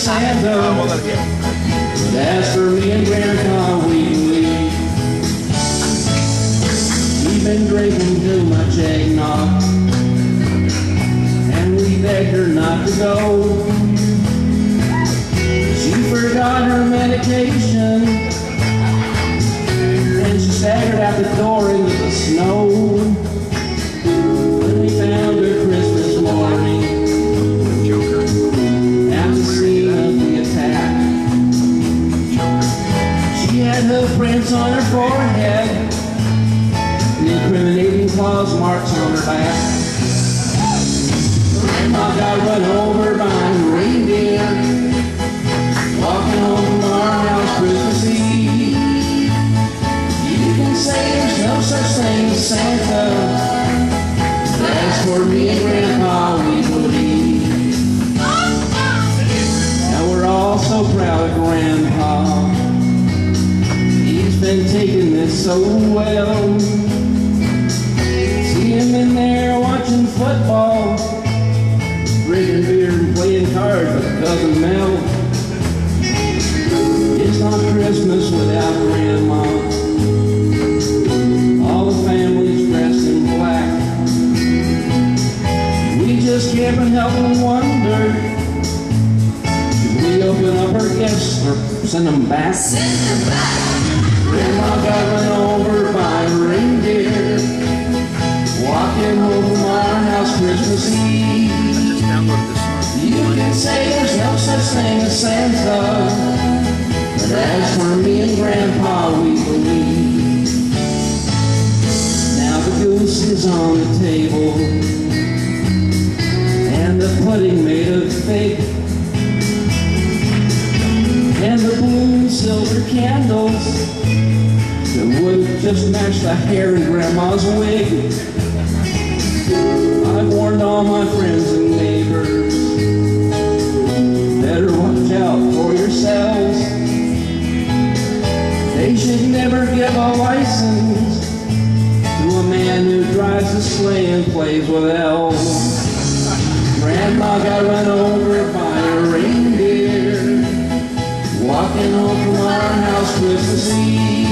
Santa. But as for me and Grandpa, we believe. We've been drinking too much eggnog, and we begged her not to go. She forgot her medication, and she staggered out the door into the snow. When we found her Christmas morning at the scene of the attack, she had hoof prints on her forehead and incriminating claws marks on her back. Grandma got run over by a reindeer walking home from our house Christmas Eve. You can say there's no such thing as Santa, but as for me and Grandpa, we believe. Now we're all so proud of Grandpa. He's been taking this so well. See him in there watching football, drinking beer and playing cards with Cousin Mel. It's not Christmas without Grandma. All the family's dressed in black. We just can't help but wonder, should we open up our gifts or send them back? Send them back. Grandma got run over by a reindeer walking home from our house Christmas Eve. You can say there's no such thing as Santa, but as for me and Grandpa, we believe. Now the goose is on the table, and the pudding made of fig, and the blue and silver candles that would just match the hair in Grandma's wig. I've warned all my friends and neighbors, better watch out for yourselves. They should never give a license to a man who drives a sleigh and plays with elves. Grandma got run over by a reindeer walking home from our house Christmas Eve.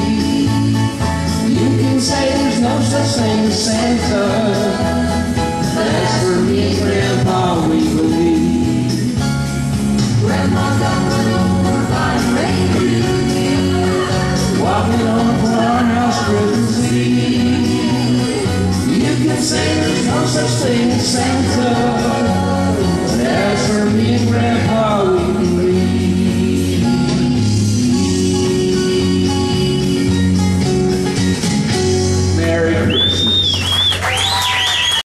You can say there's no such thing as Santa, but as for me and Grandpa,